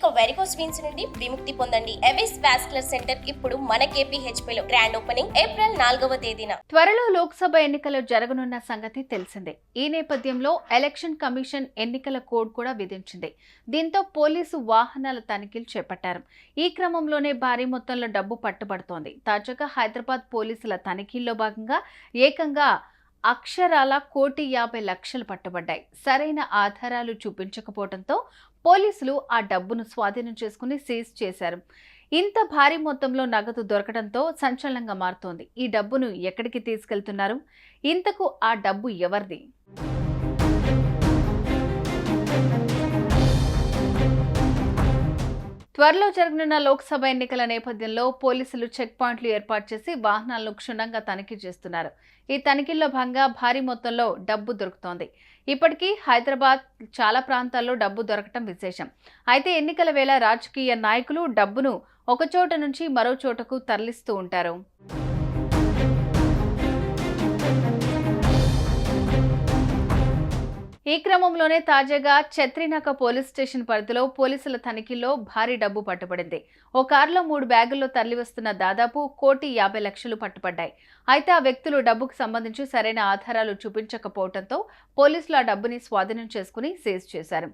ఇక varicose veins నుండి విముక్తి పొందండి. ఎవిస్ వాస్కులర్ సెంటర్ ఇప్పుడు మన KPHP లో గ్రాండ్ ఓపెనింగ్ ఏప్రిల్ 4వ తేదీన. త్వరలో లోక్సభ ఎన్నికలు జరగనున్న సంగతి తెలిసిందే. ఈ నేపథ్యంలో ఎలక్షన్ కమిషన్ ఎన్నికల కోడ్ కూడా విధించింది. దీంతో పోలీసు వాహనాల తనిఖీలు చేపట్టారు. ఈ క్రమంలోనే భారీ మొత్తంలో డబ్బు పట్టుబడుతోంది. తాజాగా హైదరాబాద్ పోలీసుల తనిఖీల్లో భాగంగా ఏకంగా అక్షరాల 1,50,00,000 పట్టుబడ్డాయి. సరైన ఆధారాలు చూపించకపోవడంతో పోలీసులు ఆ డబ్బును స్వాధీనం చేసుకుని సీజ్ చేశారు. ఇంత భారీ మొత్తంలో నగదు దొరకడంతో సంచలనంగా మారుతోంది. ఈ డబ్బును ఎక్కడికి తీసుకెళ్తున్నారు? ఇంతకు ఆ డబ్బు ఎవరిది? త్వరలో జరగనున్న లోక్సభ ఎన్నికల నేపథ్యంలో పోలీసులు చెక్ పాయింట్లు ఏర్పాటు చేసి వాహనాలను క్షుణ్ణంగా తనిఖీ చేస్తున్నారు. ఈ తనిఖీల్లో భాగంగా భారీ మొత్తంలో డబ్బు దొరుకుతోంది. ఇప్పటికీ హైదరాబాద్ చాలా ప్రాంతాల్లో డబ్బు దొరకటం విశేషం. అయితే ఎన్నికల వేళ రాజకీయ నాయకులు డబ్బును ఒక చోట నుంచి మరో చోటకు తరలిస్తూ ఉంటారు. ఈ క్రమంలోనే తాజాగా ఛత్రినాక పోలీస్ స్టేషన్ పరిధిలో పోలీసుల తనిఖీల్లో భారీ డబ్బు పట్టుబడింది. ఓ కారులో 3 బ్యాగుల్లో తరలివస్తున్న దాదాపు 1,50,00,000 పట్టుబడ్డాయి. అయితే ఆ వ్యక్తులు డబ్బుకు సంబంధించి సరైన ఆధారాలు చూపించకపోవడంతో పోలీసులు ఆ డబ్బుని స్వాధీనం చేసుకుని సీజ్ చేశారు.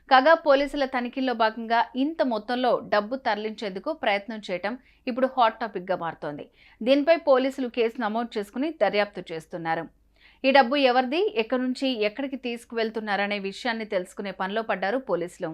కాగా పోలీసుల తనిఖీల్లో భాగంగా ఇంత మొత్తంలో డబ్బు తరలించేందుకు ప్రయత్నం చేయడం ఇప్పుడు హాట్ టాపిక్ గా మారుతోంది. దీనిపై పోలీసులు కేసు నమోదు చేసుకుని దర్యాప్తు చేస్తున్నారు. ఈ డబ్బు ఎవరిది, ఎక్కడి నుంచి ఎక్కడికి తీసుకువెళ్తున్నారనే విషయాన్ని తెలుసుకునే పనిలో పడ్డారు పోలీసులు.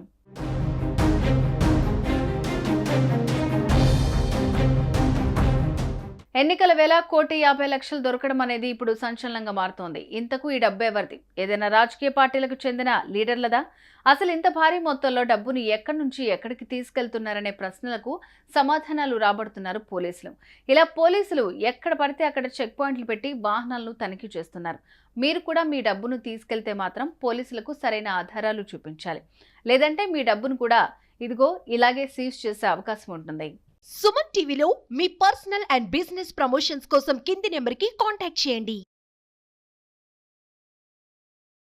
ఎన్నికల వేళ 1,50,00,000 దొరకడం అనేది ఇప్పుడు సంచలనంగా మారుతోంది. ఇంతకు ఈ డబ్బు ఎవరిది? ఏదైనా రాజకీయ పార్టీలకు చెందిన లీడర్లదా? అసలు ఇంత భారీ మొత్తంలో డబ్బును ఎక్కడి నుంచి ఎక్కడికి తీసుకెళ్తున్నారనే ప్రశ్నలకు సమాధానాలు రాబడుతున్నారు పోలీసులు. ఇలా పోలీసులు ఎక్కడ పడితే అక్కడ చెక్ పాయింట్లు పెట్టి వాహనాలను తనిఖీ చేస్తున్నారు. మీరు కూడా మీ డబ్బును తీసుకెళ్తే మాత్రం పోలీసులకు సరైన ఆధారాలు చూపించాలి. లేదంటే మీ డబ్బును కూడా ఇదిగో ఇలాగే సీజ్ చేసే అవకాశం ఉంటుంది. సుమన్ టీవీలో మీ పర్సనల్ అండ్ బిజినెస్ ప్రమోషన్స్ కోసం కింది నెంబర్కి కాంటాక్ట్ చేయండి.